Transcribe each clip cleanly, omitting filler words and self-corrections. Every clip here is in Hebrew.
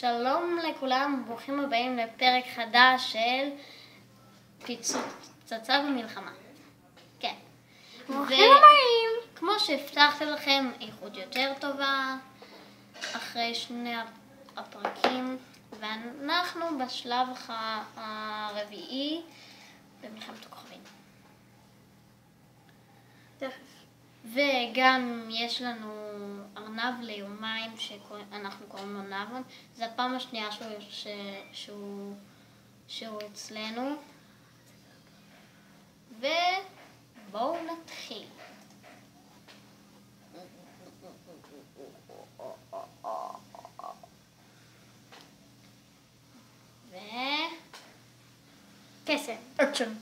שלום לכולם, ברוכים הבאים לפרק חדש של פצצה במלחמה. כן. ברוכים הבאים. כמו שהבטחתי לכם, איכות יותר טובה אחרי שני הפרקים, ואנחנו בשלב הרביעי במלחמת הכוכבים. וגם יש לנו ארנב ליומיים שאנחנו קוראים לו נבון. זו הפעם השנייה שהוא אצלנו. ובואו נתחיל. קסם. ארצ'ן.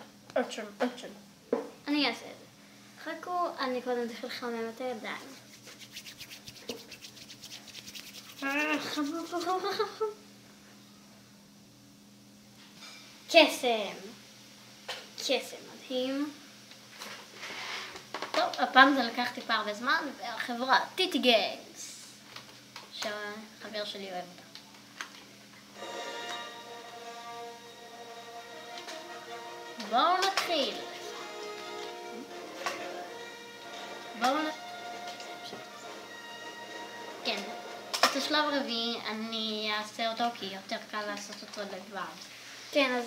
אני אעשה את זה. חכו, אני קודם צריך לחמם את הידיים. קסם. קסם מדהים. טוב, הפעם זה לקח טיפה הרבה זמן, והחברה טיטי גיימס, שהחבר שלי אוהב אותה. בואו נתחיל. כן, את השלב הרביעי אני אעשה אותו כי יותר קל לעשות אותו לבד. כן, אז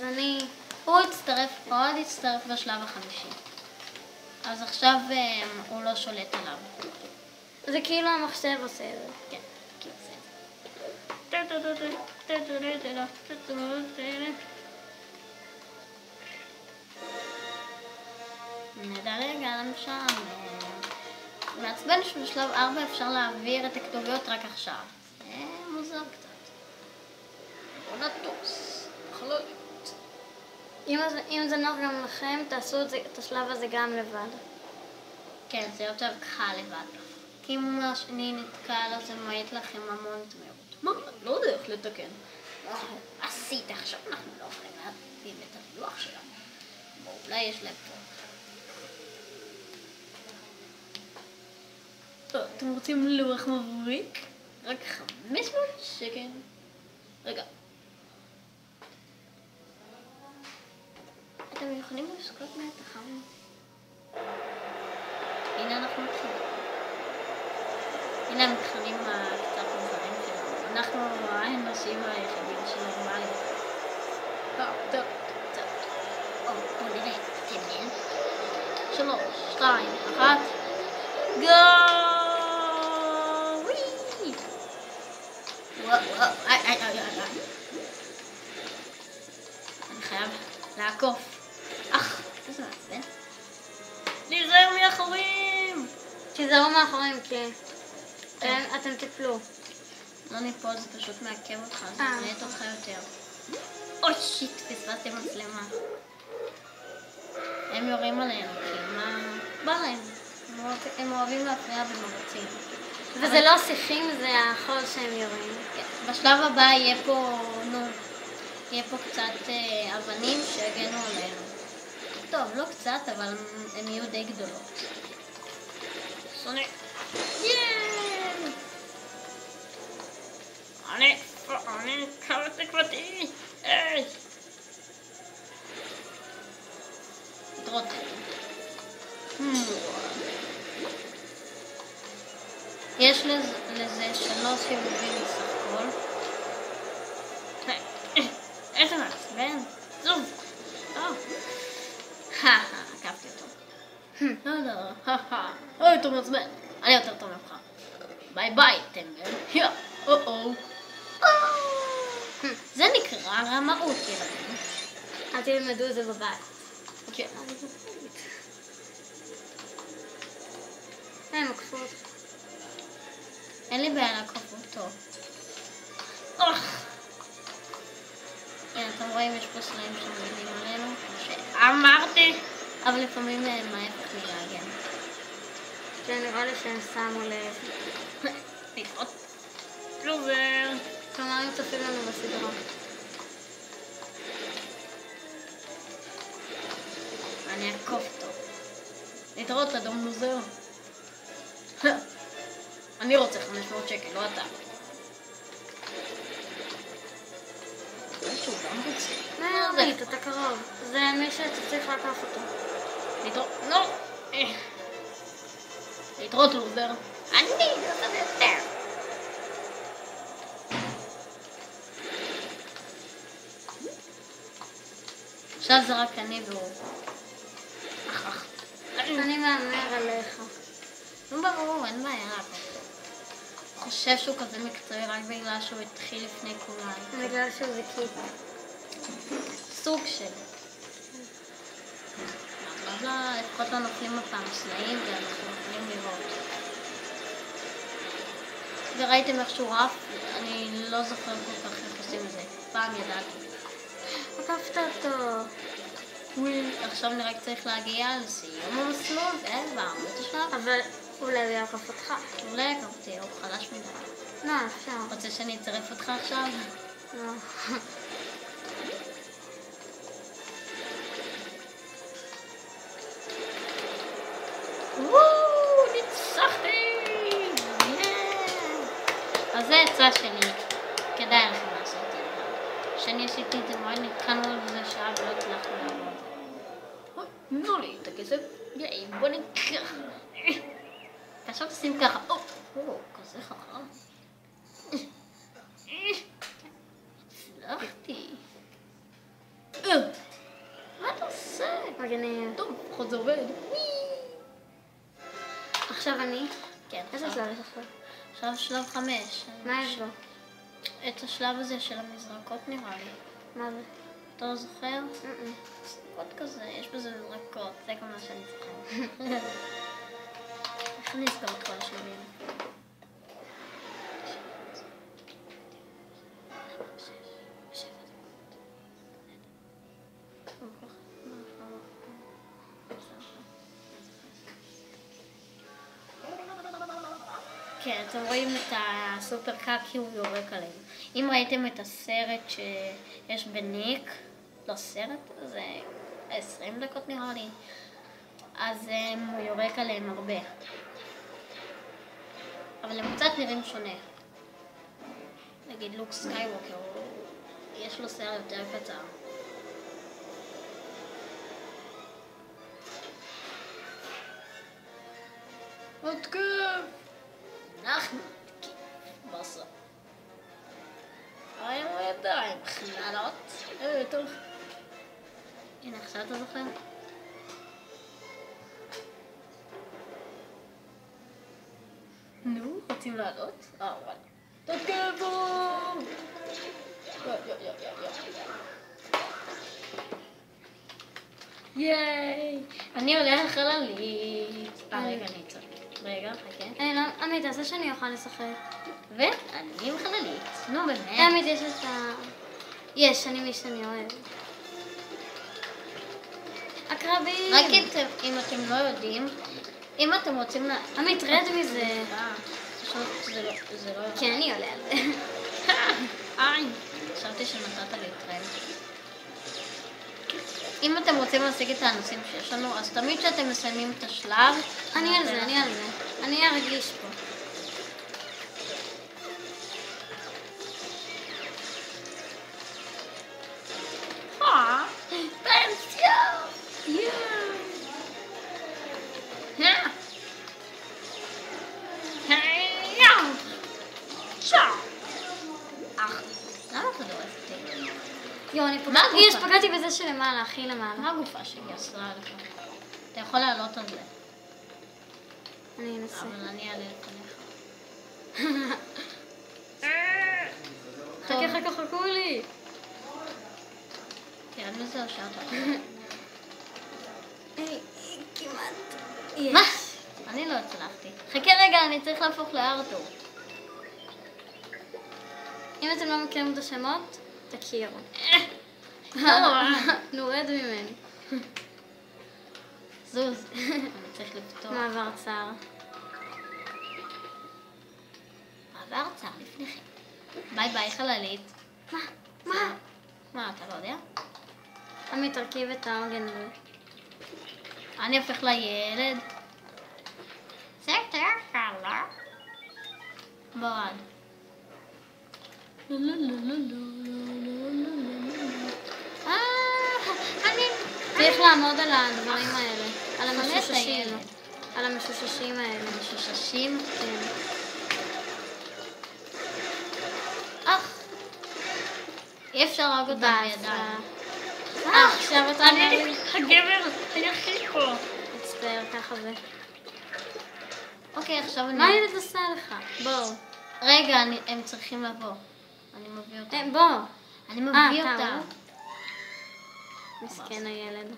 הוא יצטרף בשלב החמישי. אז עכשיו הוא לא שולט עליו. זה כאילו המחשב עושה את זה. כן, כאילו זה. נדלג על המשעמם. מעצבן שבשלב 4 אפשר להעביר את הכתוביות רק עכשיו. זה מוזר קצת. בוא נטוס. חלולית. אם זה נוח גם לכם, תעשו את השלב הזה גם לבד. כן, זה יותר קל לבד. כי אם השני נתקל, אז זה מעיט לכם המון תמירות. מה? אני לא יודע איך לתקן. עשית, עכשיו אנחנו לא יכולים להבין את הלוח שלנו. אולי יש להם פה. אתם רוצים לוח מבריק? רק 500 שקל. רגע. אתם יכולים לזכות מהתחם? הנה אנחנו מתחילים. הנה המתחרים הקצת מוזרים שלנו. אנחנו האנשים היחידים שנורמליים. טוב. בואו נראה. תמל. 3, 2, 1. גו! אני חייב לעקוף. איזה מעצבן. להיזהר מאחורים! תיזהרו מאחורים, כי אתם תפלו. לא ניפול, זה פשוט מעכב אותך, זה מעט אותך יותר. אוי שיט, פספסתי מצלמה. הם יורים עלינו, כי מה בא להם? הם אוהבים להפריע במרצים. וזה לא שיחים, זה החול שהם יורים. בשלב הבא יהיה פה קצת אבנים שיגנו עלינו. טוב, לא קצת, אבל הם יהיו די גדולות. סוניק. אני קראת תקוותי. דרות. יש לזה 3 סיבובים בסך הכל. איזה מעצבן. זוב. עקבתי אותו. אוי, אתה מעצבן. אני יותר טוב ממך. ביי ביי, טמבל. זה נקרא רמאות, ילדים. אל תלמדו את זה בבית. כן. הם עקפות. אין לי בעיה לעקוף אותו. הנה, אתם רואים, יש פה סלעים שמגיעים עלינו, כמו שאמרתי, אבל לפעמים מה ההפך מלהגן. זה נראה לי שהם שמו לב. להתראות. לוזר. כלומר, הם צופים לנו בסדרה. אני אעקוף אותו. להתראות, אדום לוזר. אני רוצה 500 שקל, לא אתה. שהוא גם רוצה. מה עמית, אתה קרוב. זה מי שאתה צריך לקח אותו. להתראות, לא! להתראות לוזר. אני לא יודע יותר. עכשיו זה רק אני והוא. אני מאמר עליך. לא ברור, אין בעיה. חושב שהוא כזה מקצועי רק בגלל שהוא התחיל לפני כולם. בגלל שהוא זיקית. סוג של. לפחות לא נופלים הפעם סלעים ואנחנו יכולים לראות. וראיתם איך שהוא רף? אני לא זוכר כל כך איך עושים את זה. פעם ידעתי. עקפת אותו. עכשיו אני רק צריך להגיע לסיום המסלול ועברנו את השלב. אבל אולי זה יעקף אותך. אולי עקבתי, הוא חלש מדי. לא, אפשר. רוצה שאני אצרף אותך עכשיו? לא. וואו, ניצחתי! אז זה עצה שלי, כדאי לכם לעשות את זה. כשאני עשיתי את זה מאוד נתקענו על זה שעה ולא הצלחנו לעבוד. תנו לי את הכסף, יאי, בוא ניקח. עכשיו תשים ככה, כזה חכם. הצלחתי. מה אתה עושה? מגניב. טוב, לפחות זה עובד. עכשיו אני? כן, איזה שלב יש עכשיו? עכשיו שלב 5. מה יש בו? את השלב הזה של המזרקות נראה לי. מה זה? אתה לא זוכר? מזרקות כזה, יש בזה מזרקות, זה כל מה שאני זוכר. איך אני אזכור את כל השלבים? כן, אתם רואים את הסופר קאקי, הוא יורק עליהם. אם ראיתם את הסרט שיש בניק, לא סרט, זה 20 דקות נראה לי, אז הוא יורק עליהם הרבה. אבל הם קצת נראים שונה. נגיד לוק סקייווקר, יש לו שיער יותר קצר. עוד כיף! אנחנו בסוף. אבל הם ידיים חננות. טוב. הנה, עכשיו אתה זוכר? נו, רוצים לעלות? וואלה. תתקפו! ייי! אני הולך חללית. רגע, אני אצא. רגע, חכה. עמית, תעשה שאני אוכל לשחק. ואני עם חללית. נו, באמת. עמית, יש את ה... יש, אני מי שאני אוהב. הקרבים! רק אם אתם לא יודעים, אם אתם רוצים עמית, רד מזה. זה לא... כן, אני עולה על זה. חשבתי שנתת לי טרנד. אם אתם רוצים להשיג את האנוסים שיש לנו, אז תמיד כשאתם מסיימים את השלב... אני על זה. אני ארגיש פה. פנסיה! למה אתה דורס אותי? יו, אני פגעתי בזה שלמעלה, הכי למעלה. מה הגופה שלי עשתה לך? אתה יכול לעלות על זה. אני אנסה. אבל אני אעלה לפניך. חכו לי. כן, וזה או שאתה. כמעט. מה? אני לא הצלחתי. חכה רגע, אני צריך להפוך לארתור. אם אתם לא מכירים את השמות, תכירו. נורד ממני. זוז. אני צריך לפתוח. מעבר צר. מעבר צר לפניכם. ביי ביי חללית. מה? מה, אתה לא יודע? עמית, תרכיב את העוגן הזה. אני הופך לילד. זה יותר קל, לא? ברד. צריך לעמוד על הדברים האלה, על חנך המשוששים. הילד. על המשוששים האלה. משוששים. כן. אי אפשר להרוג אותם בידיים. באסה. עכשיו אתה אומר לי, הגבר היחיד פה. מצטער, ככה זה. אוקיי, עכשיו מה אני... הילד עושה לך? בואו. רגע, הם צריכים לבוא. אני מביא אותם. בוא. אני מביא אתה אותם. הוא? מסכן הילד.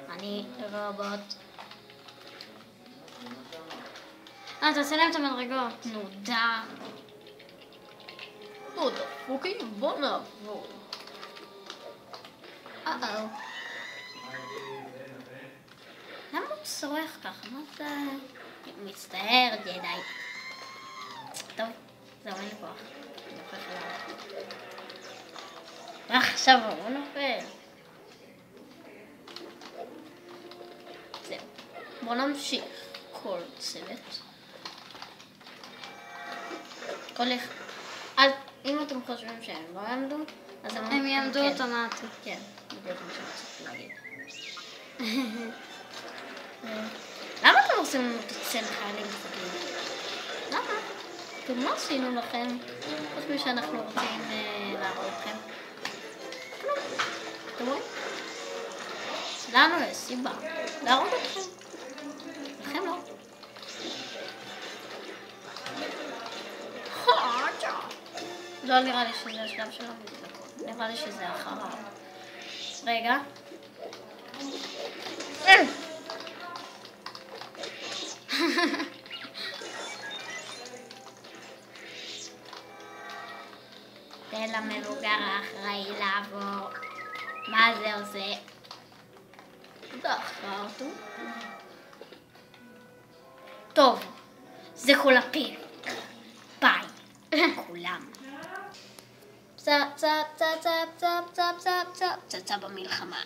אני רובוט. תעשה להם את המדרגות. נו, די. נו, דפוקי, בוא נעבור. למה הוא צורח ככה? מה זה? מצטער, ג'די. טוב, זהו, אין לי כוח. אני הופך אליו. עכשיו הוא נופל. זהו. בואו נמשיך. כל צוות. אם אתם חושבים שהם לא יעמדו, אז הם יעמדו אוטומטית. כן, בדיוק מה שרציתי להגיד. למה אתם עושים אצל חיילים מפגעים? למה? מה עשינו לכם? חוץ משאנחנו רוצים להרוג אתכם. כלום. אתם רואים? לנו יש סיבה להרוג אתכם. לכם לא. לא נראה לי שזה השלב של המזדקות. נראה לי שזה אחריו. רגע. תן למבוגר האחראי לעבור. מה זה עושה? דחרתו. טוב, זה כל הפרק. ביי. כולם. צה צה צה צה צה צה צה צה צה במלחמה.